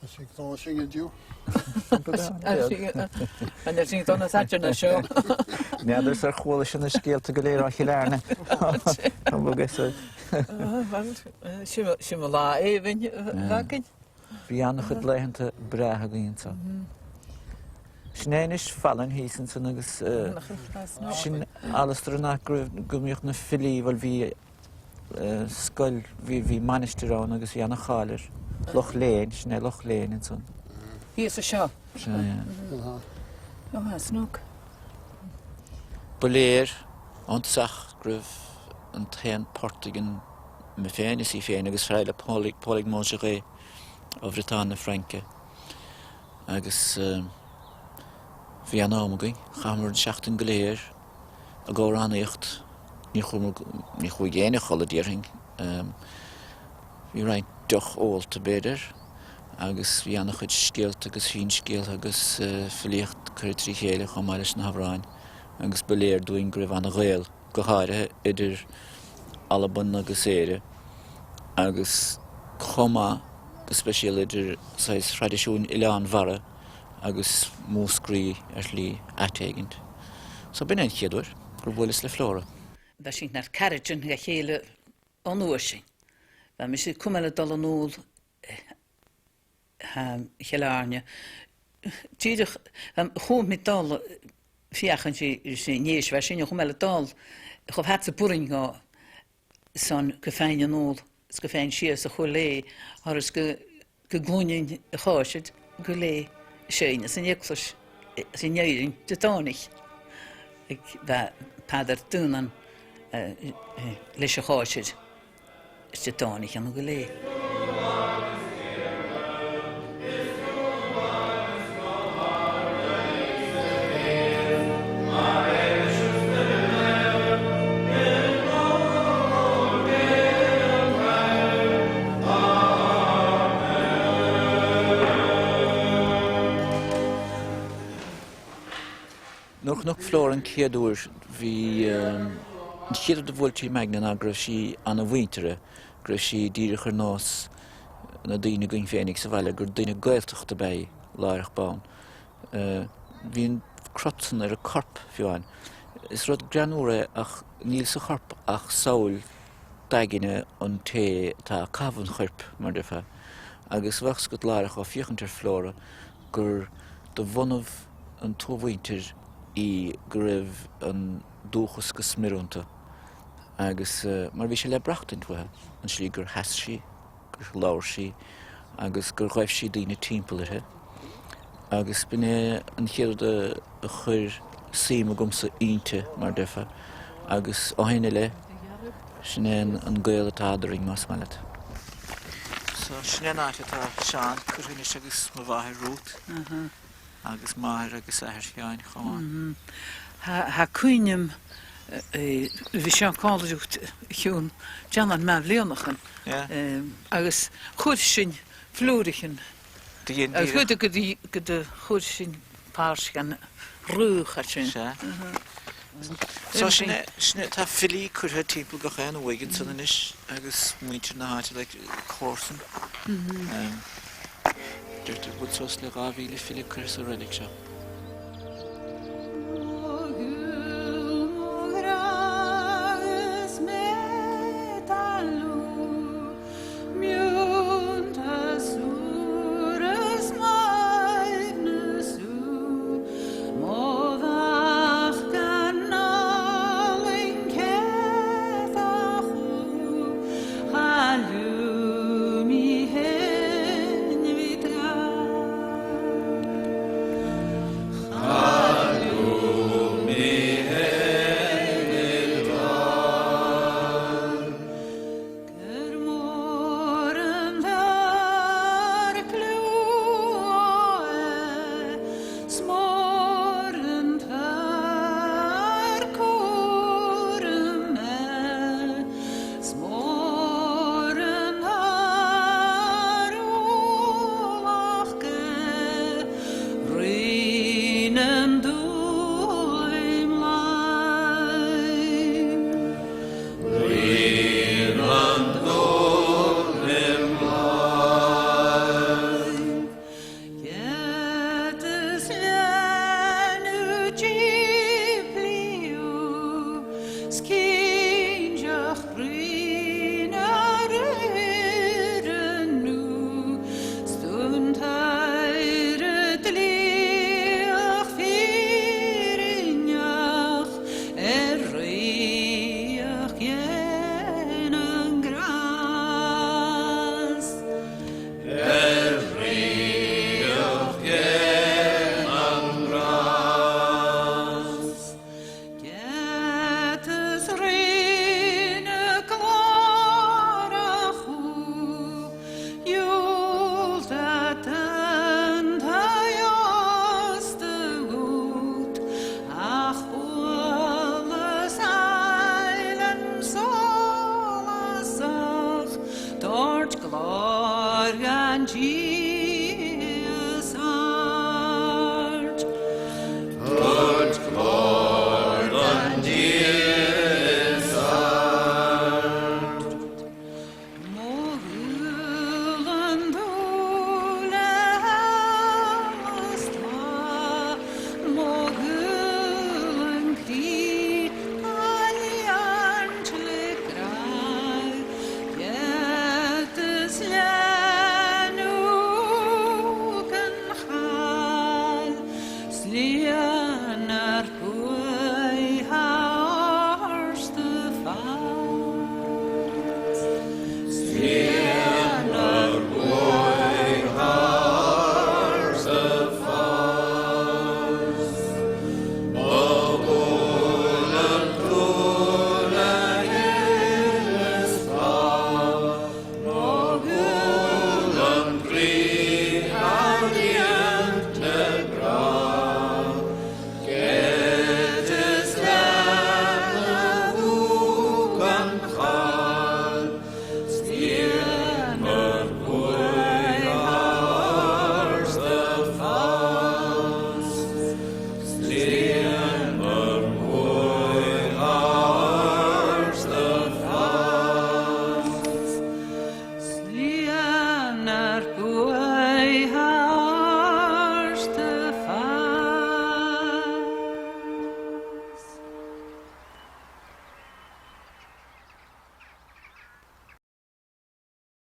As ik dan zingen duw. En er sy'n dod yn sadwn y sio. Neadar ar chwil sin na scéalta go léir a chiléirna. Bugis Sy'n mynd la efyn ragyn. bhí annach chud leihananta brethe gaonta. Snéis fallan hísan san agus sin alastar nach gomíoch na filí bhil bhí scoil bhí manisteirán agus bhí annach cháir. Loch léin, sné loch léin in son. Hi is y sio. O, ha, snwg. Boléir, antasach gribh an théan Portugan me féin is í féin agus freile Pólig Mongeré ó Bhretána Franca. Agus bhí an ámagaí, chamar an seachtain go léir a ggóir annaíocht ní chuig géine chola díring. Bhí raint doch óilta beidir agus bhí annach chud scéalt agus hín scéal agus filiocht chuir trí chéile chum mar leis na Havráin agus boléir dúin gribh anna ghaol go háirithe idir Alban agus éire agus chuma go speisial idir tradiisiún Ileán Mhara agus múscrí ar lí atéigint. So bin ein chéadúir gur bhuilis le flóra. Da sy'n na'r carriage yn chéile o'n uwysyn. Fa mi sy'n cwmel y dol yn ôl chélarnia. Tidwch, chwm mi dol fiach yn sy'n nes, fa sy'n cwmel y dol chof hat y bwring o son gyffain yn ôl, gyffain sias o chwle, ar ys gyglwynyn y chosyd, gwle sy'n, sy'n eclos, sy'n neirin, dydonig. Fa padar dynan leis a chosyd. Is dit dan niet aan de gele. Nog Floren céadúir hí chéad de bhfuiltí meagna a gribh sí anna bhaintere, gribh sí díreach ar nás na daoine going féinnig sa bhaile gur daoine gailteachta bé láirech bán. Bhíon crotsan ar a corp fiúin. Is rud granúra ach níl sa corp ach saoil daigine an té tá cabhan chorp mar defa. Agus bhachs go láirech á fiochantar Flóra gur do bhunamh an tómhaintir í gribh an dúchas go smirúnta. Agus mar bhí sé le brachtain bhfuil an slí gur heas sí, gur láir sí, agus gur raibh sí daoine timpealathe. Agus bine an chéad a chur síma gomsa ionte mar defa, agus ó haine le sin an gael atá adaring mas mallet. So sin áte tá seán chuine agus má bhaithir rút, agus máthir agus ahir fiáin chamáin. Ha cuiinem vi sean cáileúcht hiún Janan me léonachan agus chuir sin flúrichin chuide go de chuir sin páircan rúcha sin. So sinne tá filí chutha timppla go chéan bhaigin san inis agus muinte na háte le cósan. Dúirtar bud sos le 2,000 filí chur sa relic seo.